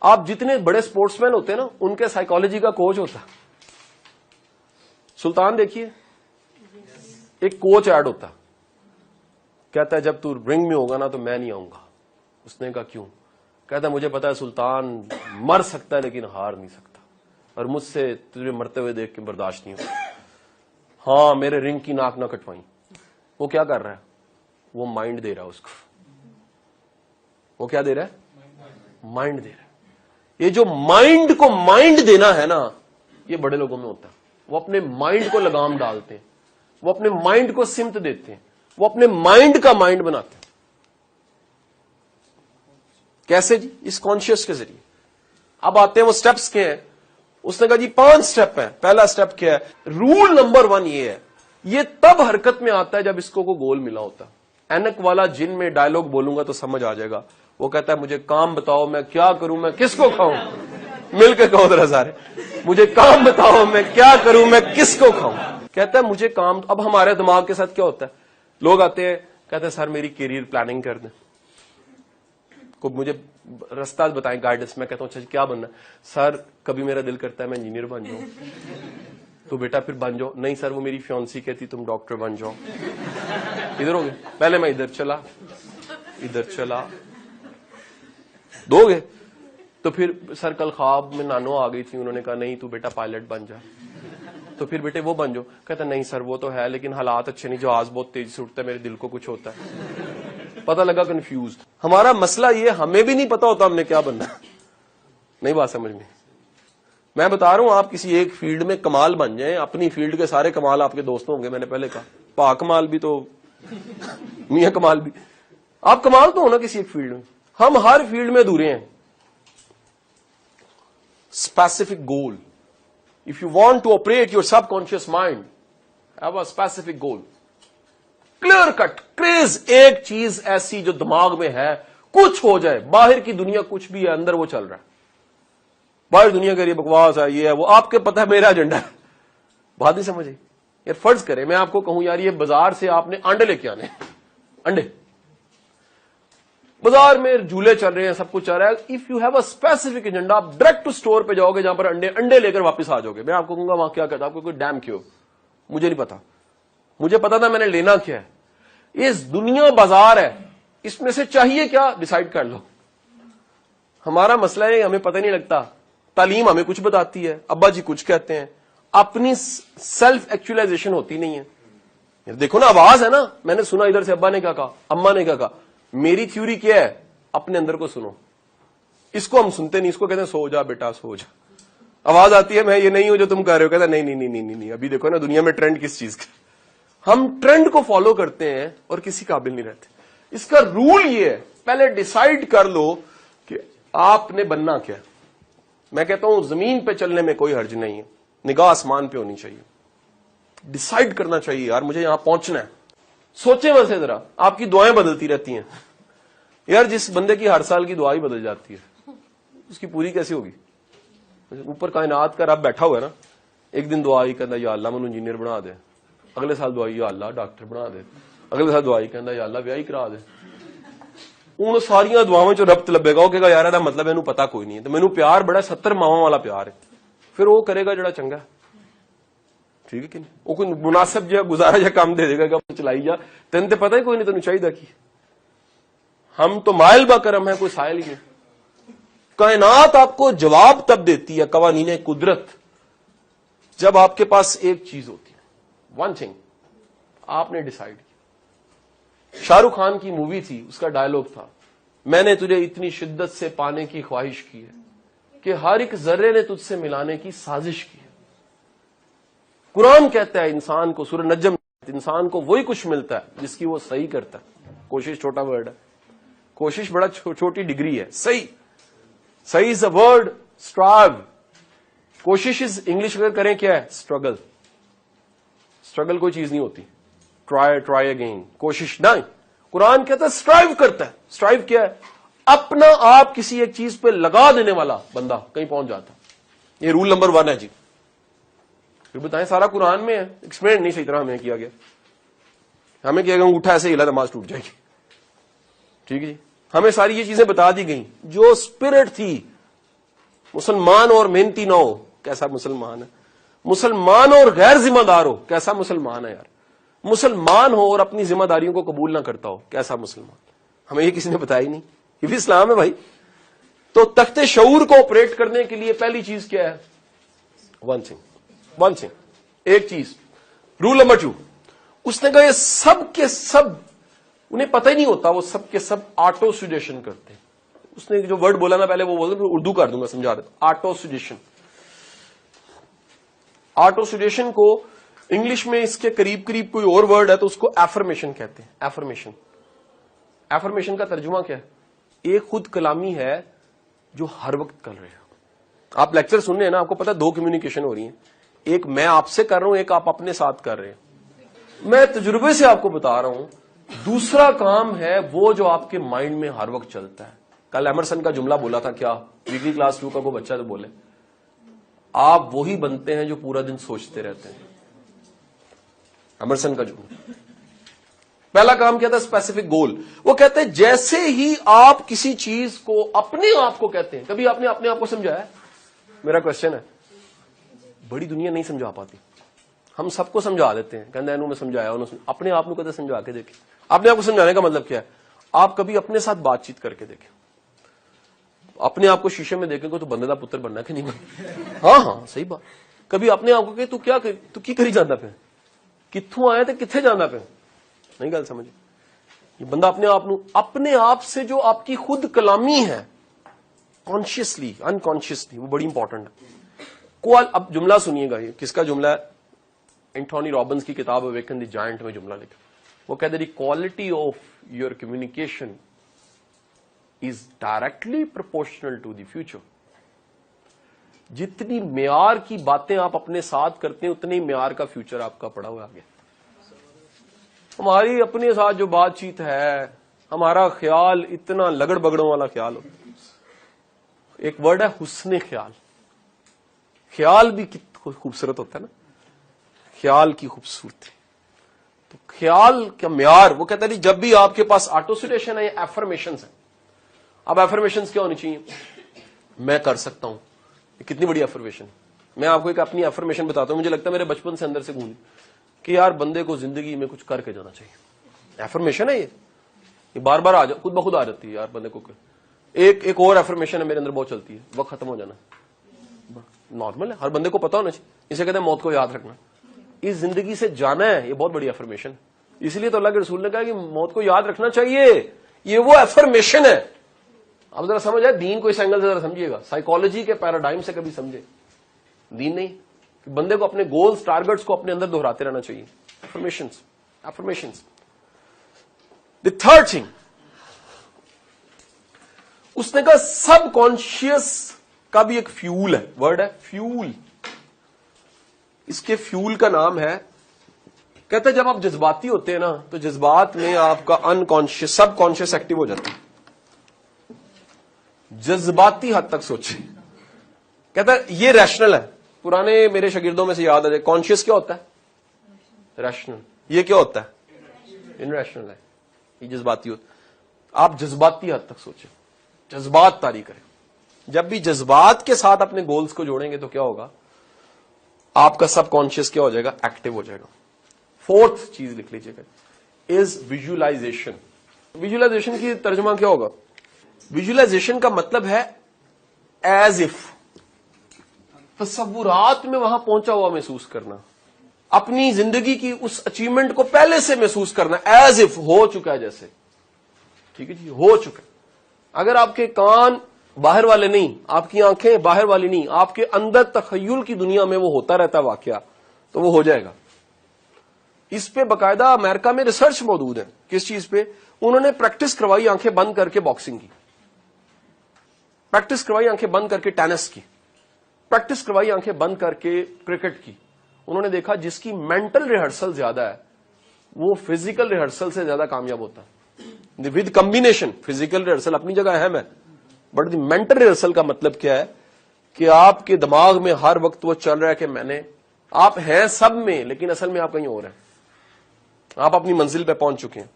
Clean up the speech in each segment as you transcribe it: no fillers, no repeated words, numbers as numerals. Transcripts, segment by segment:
آپ جتنے بڑے سپورٹس مین ہوتے ہیں نا ان کے سائیکالوجی کا کوچ ہوتا ہے. سلطان دیکھیے ایک کوچ ایڈ ہوتا, کہتا ہے جب تو رنگ میں ہوگا نا تو میں نہیں آؤں گا. اس نے کہا کیوں؟ کہتا ہے مجھے پتا ہے سلطان مر سکتا ہے لیکن ہار نہیں سکتا, اور مجھ سے تجھے مرتے ہوئے دیکھ کے برداشت نہیں ہوتا. ہاں میرے رنگ کی ناک نہ کٹوائیں. وہ کیا کر رہا ہے؟ وہ مائنڈ دے رہا ہے اس کو. وہ کیا دے رہا ہے؟ مائنڈ دے رہا ہے. یہ جو مائنڈ کو مائنڈ دینا ہے نا, یہ بڑے لوگوں میں ہوتا ہے. وہ اپنے مائنڈ کو لگام ڈالتے ہیں, وہ اپنے مائنڈ کو سمت دیتے ہیں, وہ اپنے مائنڈ کا مائنڈ بناتے ہیں. کیسے جی؟ اس کانشیس کے ذریعے. اب آتے ہیں وہ سٹیپس کے ہیں. اس نے کہا جی 5 سٹیپ ہیں. پہلا سٹیپ کیا ہے؟ رول نمبر 1 یہ ہے, یہ تب حرکت میں آتا ہے جب اس کو کوئی گول ملا ہوتا ہے. اینک والا جن میں ڈائلوگ بولوں گا تو سمجھ آ جائے گا. وہ کہتا ہے مجھے کام بتاؤ میں کیا کروں, میں کس کو کھاؤں. مل کے کہو ذرا سارے, مجھے کام بتاؤ میں کیا کروں, میں کس کو کھاؤں. کہتا ہے مجھے کام. اب ہمارے دماغ کے ساتھ کیا ہوتا ہے, لوگ آتے ہیں کہتے ہیں سر میری کیریئر پلاننگ کر دیں, کو مجھے رستہ بتائیں گائیڈنس. میں کہتا ہوں اچھا کیا بننا ہے؟ سر کبھی میرا دل کرتا ہے میں انجینئر بن جاؤں. تو بیٹا پھر بن جاؤ. نہیں سر وہ میری فیونسی کہتی تم ڈاکٹر بن جاؤ. ادھر ہو گئے, پہلے میں ادھر چلا ادھر چلا, دو گے. تو پھر سر کل خواب میں نانو آ گئی تھی, انہوں نے کہا نہیں تو بیٹا پائلٹ بن جا. تو پھر بیٹے وہ بن جاؤ. کہتا نہیں سر وہ تو ہے لیکن حالات اچھے نہیں, جہاز بہت تیزی سے اٹھتا ہے, میرے دل کو کچھ ہوتا ہے. پتہ لگا کنفیوز. ہمارا مسئلہ یہ ہمیں بھی نہیں پتا ہوتا ہم نے کیا بننا. نہیں بات سمجھ میں. میں بتا رہا ہوں آپ کسی ایک فیلڈ میں کمال بن جائیں, اپنی فیلڈ کے سارے کمال آپ کے دوست ہوں گے. میں نے پہلے کہا پا کمال بھی تو میاں کمال بھی. آپ کمال تو ہونا کسی ایک فیلڈ میں. ہم ہر فیلڈ میں ادھورے ہیں. Specific goal. If you want to operate your subconscious mind, have a specific goal. Clear cut کریز, ایک چیز ایسی جو دماغ میں ہے, کچھ ہو جائے, باہر کی دنیا کچھ بھی ہے, اندر وہ چل رہا ہے. باہر دنیا کے لیے بکواس ہے, یہ ہے وہ, آپ کے پتہ ہے میرا ایجنڈا ہے. بات نہیں سمجھے یار. فرض کرے میں آپ کو کہوں یار یہ بازار سے آپ نے انڈے لے کے آنے, انڈے بازار میں جھولے چل رہے ہیں, سب کچھ چل رہا ہے. If you have a specific agenda, آپ ڈائریکٹ اسٹور پہ جاؤ گے جہاں پر انڈے لے کر واپس آ جاؤ گے. میں آپ کو کہوں گا وہاں کیا کرتا, آپ کو کوئی ڈیم کیوں, مجھے نہیں پتا. مجھے پتا تھا میں نے لینا کیا ہے. اس دنیا بازار ہے, اس میں سے چاہیے کیا ڈیسائیڈ کر لو. ہمارا مسئلہ ہے ہمیں پتہ نہیں لگتا. تعلیم ہمیں کچھ بتاتی ہے, ابا جی کچھ کہتے ہیں, اپنی سیلف ایکچولائزیشن ہوتی نہیں ہے. دیکھو نا آواز ہے نا, میں نے سنا ادھر سے ابا نے کیا کہا, اما نے کیا کہا. میری تھیوری کیا ہے, اپنے اندر کو سنو. اس کو ہم سنتے نہیں, اس کو کہتے ہیں سو جا بیٹا سو جا. آواز آتی ہے میں یہ نہیں ہوں جو تم کہہ رہے ہو, کہتا نہیں نہیں نہیں نہیں نہیں. ابھی دیکھو نا دنیا میں ٹرینڈ کس چیز کا, ہم ٹرینڈ کو فالو کرتے ہیں اور کسی قابل نہیں رہتے. اس کا رول یہ ہے, پہلے ڈیسائیڈ کر لو کہ آپ نے بننا کیا. میں کہتا ہوں زمین پہ چلنے میں کوئی حرج نہیں ہے, نگاہ آسمان پہ ہونی چاہیے. ڈیسائیڈ کرنا چاہیے یار مجھے یہاں پہنچنا ہے. سوچیں ویسے ذرا, آپ کی دعائیں بدلتی رہتی ہیں یار. جس بندے کی ہر سال کی دعا ہی بدل جاتی ہے, اس کی پوری کیسی ہوگی. اوپر کائنات کا رب بیٹھا ہوا ہے نا, ایک دن دعا ہی کہتا یا اللہ مجھے انجینئر بنا دے, اگلے سال دعائی یا اللہ ڈاکٹر بنا دے, اگلے سال دعائی کہندا یا اللہ بیاہی کرا دے. ان ساریاں دعاواں چ ربط لبے گا, وہ کہے گا یار دا مطلب اینو پتا کوئی نہیں ہے. تو مینوں پیار بڑا 70 ماواں والا پیار ہے. پھر وہ کرے گا جڑا چنگا ہے, ٹھیک ہے کہ نہیں. وہ کوئی مناسب جہا گزارا جا کام دے دے گا چلائی جا, تین تے پتہ ہی کوئی نہیں تینوں چاہیے کی. ہم تو مائل با کرم ہے, کوئی سائل ہی نہیں. کائنات آپ کو جواب تب دیتی ہے, قوانین قدرت, جب آپ کے پاس ایک چیز ہوتی ہے, ون تھنگ آپ نے ڈیسائیڈ کیا. شاہ رخ خان کی مووی تھی, اس کا ڈائلوگ تھا میں نے تجھے اتنی شدت سے پانے کی خواہش کی ہے کہ ہر ایک ذرے نے تجھ سے ملانے کی سازش کی ہے. قرآن کہتا ہے انسان کو, سورہ نجم, انسان کو وہی کچھ ملتا ہے جس کی وہ صحیح کرتا ہے. کوشش چھوٹا ورڈ ہے, کوشش بڑا چھوٹی ڈگری ہے. صحیح از اے ورڈ, اسٹرائیو. کوشش از انگلش اگر کریں کیا ہے, اسٹرگل. اسٹرگل کوئی چیز نہیں ہوتی. ٹرائی اگین, کوشش نہیں. قرآن کہتا ہے اسٹرائیو کرتا ہے. اسٹرائیو کیا ہے, اپنا آپ کسی ایک چیز پہ لگا دینے والا بندہ کہیں پہنچ جاتا. یہ رول نمبر 1 ہے جی. پھر بتائیں سارا قرآن میں ہے, ایکسپلین نہیں صحیح طرح ہمیں کیا گیا. ہمیں کیا گیا انگوٹھا ایسے ہلا نماز ٹوٹ جائے گی. ٹھیک ہے جی, ہمیں ساری یہ چیزیں بتا دی گئیں. جو اسپرٹ تھی مسلمان اور محنتی نہ ہو کیسا مسلمان ہے. مسلمان اور غیر ذمہ دار ہو کیسا مسلمان ہے یار. مسلمان ہو اور اپنی ذمہ داریوں کو قبول نہ کرتا ہو کیسا مسلمان. ہمیں یہ کسی نے بتایا ہی نہیں. یہ بھی اسلام ہے بھائی. تو تخت شعور کو آپریٹ کرنے کے لیے پہلی چیز کیا ہے؟ ون تھنگ ایک چیز. رول نمبر 2 اس نے کہا یہ سب کے سب انہیں پتہ ہی نہیں ہوتا, وہ سب کے سب آٹو سجیشن کرتے ہیں. اس نے جو ورڈ بولا نا پہلے وہ بول دوں, اردو کر دوں گا, سمجھا دیتا. Auto suggestion. آٹو سجیشن کو انگلش میں اس کے قریب قریب کوئی اور ورڈ ہے تو اس کو ایفرمیشن کہتے ہیں. ایفرمیشن کا ترجمہ کیا ہے؟ ایک خود کلامی ہے جو ہر وقت کر رہے ہیں. آپ لیکچر سن رہے ہیں نا, آپ کو پتا 2 کمیونیکیشن ہو رہی ہیں. ایک میں آپ سے کر رہا ہوں, ایک آپ اپنے ساتھ کر رہے ہیں. میں تجربے سے آپ کو بتا رہا ہوں. دوسرا کام ہے وہ جو آپ کے مائنڈ میں ہر وقت چلتا ہے. کل ایمرسن کا جملہ بولا تھا, کیا ویکلی کلاس 2 کا کوئی بچہ تو بولے, آپ وہی بنتے ہیں جو پورا دن سوچتے رہتے ہیں. ایمرسن کا جملہ. پہلا کام کیا تھا؟ Specific goal. وہ کہتے ہیں جیسے ہی آپ کسی چیز کو اپنے آپ کو کہتے ہیں, کبھی آپ نے اپنے آپ کو سمجھایا؟ میرا کوشچن ہے. بڑی دنیا نہیں سمجھا پاتی. ہم سب کو سمجھا دیتے ہیں, کہتے ہیں انہوں نے سمجھایا, اپنے آپ کو کہتے سمجھا کے دیکھیں. اپنے آپ کو سمجھانے کا مطلب کیا ہے؟ آپ کبھی اپنے ساتھ بات چیت کر کے دیکھیں. اپنے آپ کو شیشے میں دیکھیں گے تو بندے دا پتر بننا کہ نہیں بننا. ہاں صحیح بات. کبھی اپنے آپ کو کہ تو کی کری جانا پہ, کتوں آئے تو کتنے جانا پہ, نہیں گل سمجھ. یہ بندہ اپنے آپ سے جو آپ کی خود کلامی ہے کانشیسلی انکانشیسلی, وہ بڑی امپورٹنٹ ہے. اب جملہ سنیے گا, یہ کس کا جملہ ہے؟ اینٹھونی رابنس کی کتاب اویکن دی جائنٹ میں جملہ لکھا. وہ کہتے ہیں quality of your communication is directly proportional to the future. جتنی معیار کی باتیں آپ اپنے ساتھ کرتے ہیں اتنی معیار کا فیوچر آپ کا پڑا ہوا آگے. ہماری اپنے ساتھ جو بات چیت ہے, ہمارا خیال اتنا لگڑ بگڑوں والا خیال ہوتا ہے. ایک ورڈ ہے حسن خیال. خیال بھی خوبصورت ہوتا ہے نا, خیال کی خوبصورتی. تو خیال کا معیار, وہ کہتا ہے جب بھی آپ کے پاس آٹو سجیشن ہے یا ایفرمیشنز ہیں. اب ایفرمیشنز کیا ہونی چاہیے؟ میں کر سکتا ہوں. یہ کتنی بڑی ایفرمیشن. میں آپ کو ایک اپنی ایفرمیشن بتاتا ہوں, مجھے لگتا ہے میرے بچپن سے اندر سے گونجی کہ یار بندے کو زندگی میں کچھ کر کے جانا چاہیے. ایفرمیشن ہے یہ بار بار خود بخود آ جاتی ہے یار بندے کو. ایک اور ایفرمیشن ہے میرے اندر بہت چلتی ہے, وقت ختم ہو جانا. نارمل ہے, ہر بندے کو پتا ہونا چاہیے. اسے کہتے ہیں موت کو یاد رکھنا. اس زندگی سے جانا ہے, یہ بہت بڑی ایفرمیشن. اس لیے تو اللہ کے رسول نے کہا کہ موت کو یاد رکھنا چاہیے. یہ وہ ایفرمیشن ہے. اب ذرا سمجھ آئے, دین کو اس اینگل سے ذرا سمجھیے گا, سائیکالوجی کے پیراڈائم سے کبھی سمجھے. دین نہیں, کہ بندے کو اپنے گولز ٹارگٹس کو اپنے اندر دہراتے رہنا چاہیے. ایفرمیشنز. دی تھرڈ تھنگ, اس نے کہا سب کانشیس کا بھی ایک فیول ہے. ورڈ ہے فیول. اس کے فیول کا نام ہے, کہتے ہیں جب آپ جذباتی ہوتے ہیں نا تو جذبات میں آپ کا انکانشیس سب کانشیس ایکٹیو ہو جاتا ہے. جذباتی حد تک سوچیں. کہتا ہے یہ ریشنل ہے. پرانے میرے شاگردوں میں سے یاد ہے, کانشیس کیا ہوتا ہے؟ ریشنل. یہ کیا ہوتا ہے؟ ان ریشنل ہے. یہ جذباتی ہوتا ہے. آپ جذباتی حد تک سوچیں, جذبات طاری کریں. جب بھی جذبات کے ساتھ اپنے گولز کو جوڑیں گے تو کیا ہوگا؟ آپ کا سب کانشیس کیا ہو جائے گا؟ ایکٹیو ہو جائے گا. فورتھ چیز لکھ لیجیے گا, از ویژولائزیشن. ویژولائزیشن کی ترجمہ کیا ہوگا؟ ویژولائزیشن کا مطلب ہے ایز اف, تصورات میں وہاں پہنچا ہوا محسوس کرنا. اپنی زندگی کی اس اچیومنٹ کو پہلے سے محسوس کرنا, ایز اف ہو چکا ہے جیسے. ٹھیک ہے جی, ہو چکا ہے. اگر آپ کے کان باہر والے نہیں, آپ کی آنکھیں باہر والی نہیں, آپ کے اندر تخیل کی دنیا میں وہ ہوتا رہتا واقعہ, تو وہ ہو جائے گا. اس پہ باقاعدہ امریکہ میں ریسرچ موجود ہے. کس چیز پہ؟ انہوں نے پریکٹس کروائی آنکھیں بند کر کے باکسنگ کی, پریکٹس کروائی آنکھیں بند کر کے ٹینس کی, پریکٹس کروائی آنکھیں بند کر کے کرکٹ کی. انہوں نے دیکھا جس کی مینٹل ریہرسل زیادہ ہے وہ فزیکل ریہرسل سے زیادہ کامیاب ہوتا ہے. ود کمبینیشن, فزیکل ریہرسل اپنی جگہ اہم ہے, بٹ دی مینٹل ریہرسل کا مطلب کیا ہے کہ آپ کے دماغ میں ہر وقت وہ چل رہا ہے کہ آپ ہیں سب میں, لیکن اصل میں آپ کہیں اور ہیں, آپ اپنی منزل پہ پہنچ چکے ہیں.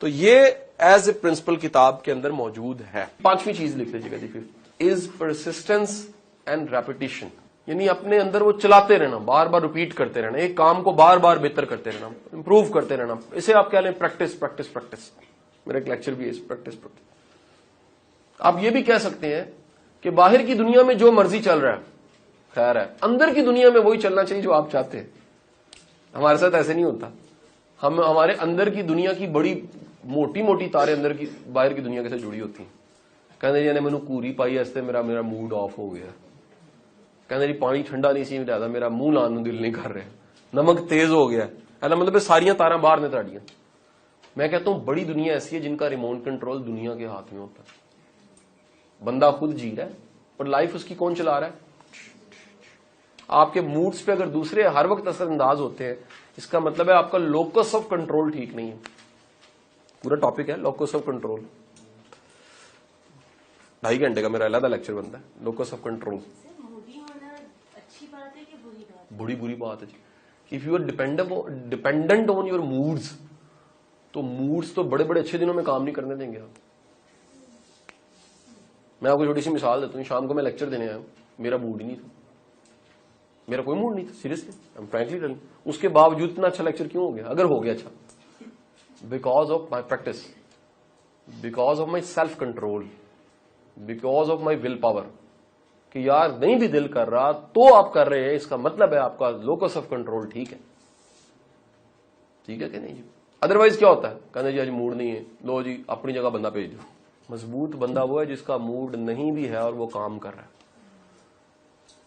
تو یہ ایز اے پرنسپل کتاب کے اندر موجود ہے. پانچویں چیز لکھ لیجیے گا جی. از پرسسٹنس اینڈ ریپیٹیشن، یعنی اپنے اندر وہ چلاتے رہنا، بار بار ریپیٹ کرتے رہنا، ایک کام کو بار بار بہتر کرتے رہنا، امپروو کرتے رہنا. اسے آپ کہہ لیں پریکٹس پریکٹس پریکٹس. میرا ایک لیکچر بھی ہے پریکٹس پریکٹس. آپ یہ بھی کہہ سکتے ہیں کہ باہر کی دنیا میں جو مرضی چل رہا ہے خیر ہے، اندر کی دنیا میں وہی چلنا چاہیے جو آپ چاہتے ہیں. ہمارے ساتھ ایسے نہیں ہوتا. ہمارے اندر کی دنیا کی بڑی موٹی موٹی تاریں اندر کی باہر کی دنیا کے ساتھ جڑی ہوتی ہیں. کہنے جی نے مینو کوری پائی اس میرا موڈ آف ہو گیا. کہنے جی پانی ٹھنڈا نہیں سی زیادہ، میرا منہ لانے دل نہیں کر رہا، نمک تیز ہو گیا. مطلب ساریاں تاراں باہر نے تاڑیاں. میں کہتا ہوں بڑی دنیا ایسی ہے جن کا ریموٹ کنٹرول دنیا کے ہاتھ میں ہوتا ہے. بندہ خود جی رہا ہے اور لائف اس کی کون چلا رہا ہے. آپ کے موڈز پہ اگر دوسرے ہر وقت اثر انداز ہوتے ہیں، اس کا مطلب ہے آپ کا لوکس آف کنٹرول ٹھیک نہیں ہے. پورا ٹاپک ہے لوکس آف کنٹرول. 2.5 گھنٹے کا میرا علیحدہ لیکچر بنتا ہے لوکس آف کنٹرول. بری بات ہے جی. If you are dependent on your moods, تو موڈز تو بڑے بڑے اچھے دنوں میں کام نہیں کرنے دیں گے آپ. میں آپ کو چھوٹی سی مثال دیتا ہوں. شام کو میں لیکچر دینے آیا ہوں، میرا موڈ ہی نہیں تھا، میرا کوئی موڈ نہیں تھا سیریسلی، فرینکلی ٹیلنگ. اس کے باوجود اتنا اچھا لیکچر کیوں ہو گیا؟ اگر ہو گیا اچھا، because of my practice, because of my self control, because of my will power. کہ یار نہیں بھی دل کر رہا تو آپ کر رہے ہیں، اس کا مطلب ہے آپ کا لوکس آف کنٹرول ٹھیک ہے. ٹھیک ہے کہ نہیں جی؟ ادروائز کیا ہوتا ہے؟ کہنا جی آج موڈ نہیں ہے، لو جی اپنی جگہ بندہ بھیج دو. مضبوط بندہ وہ ہے جس کا موڈ نہیں بھی ہے اور وہ کام کر رہا ہے.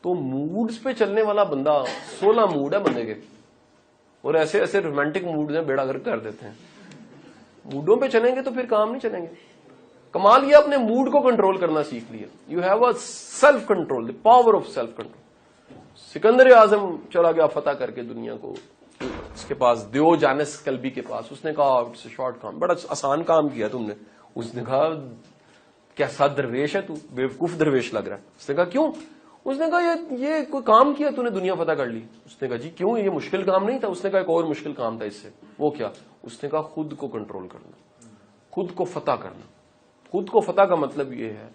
تو موڈز پہ چلنے والا بندہ، 16 موڈ ہے بندے کے، اور ایسے ایسے رومانٹک موڈز ہیں بیڑا گرک کر دیتے ہیں. موڈوں پہ چلیں گے تو پھر کام نہیں چلیں گے. کمال یہ اپنے موڈ کو کنٹرول کرنا سیکھ لیا. You have a self control, the power of self control. Sikandar Azam چلا گیا فتح کر کے دنیا کو، اس کے پاس دیو جانس کلبی کے پاس. اس نے کہا اٹس اے شارٹ کام، بڑا آسان کام کیا تم نے. اس نے کہا کیسا درویش ہے تو، بیوقوف درویش لگ رہا ہے. اس نے کہا کیوں؟ اس نے کہا یہ کوئی کام کیا تو نے دنیا فتح کر لی. اس نے کہا جی کیوں، یہ مشکل کام نہیں تھا. اس نے کہا ایک اور مشکل کام تھا اس سے. وہ کیا؟ اس نے کہا خود کو کنٹرول کرنا، خود کو فتح کرنا. خود کو فتح کا مطلب یہ ہے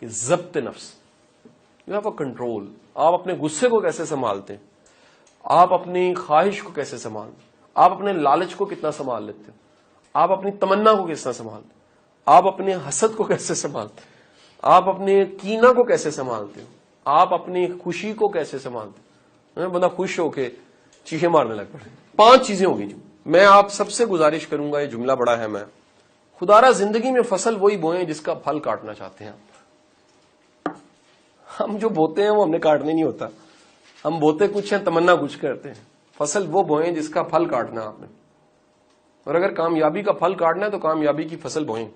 کہ ضبط نفس. You have a control. آپ اپنے غصے کو کیسے سنبھالتے ہیں، آپ اپنی خواہش کو کیسے سنبھالتے ہیں، آپ اپنے لالچ کو کتنا سنبھال لیتے ہیں، آپ اپنی تمنا کو کتنا سنبھالتے ہیں، آپ اپنے حسد کو کیسے سنبھالتے ہیں، آپ اپنے کینہ کو کیسے سنبھالتے ہیں، آپ اپنی خوشی کو کیسے سنبھالتے ہیں. بندہ خوش ہو کے چیخیں مارنے لگ پڑے. 5 چیزیں ہوگی جو میں آپ سب سے گزارش کروں گا. یہ جملہ بڑا ہے. میں خدارا زندگی میں فصل وہی بوئیں جس کا پھل کاٹنا چاہتے ہیں. ہم جو بوتے ہیں وہ ہم نے کاٹنے نہیں ہوتا. ہم بوتے کچھ ہیں، تمنا کچھ کرتے ہیں. فصل وہ بوئیں جس کا پھل کاٹنا آپ نے. اور اگر کامیابی کا پھل کاٹنا ہے تو کامیابی کی فصل بوئیں.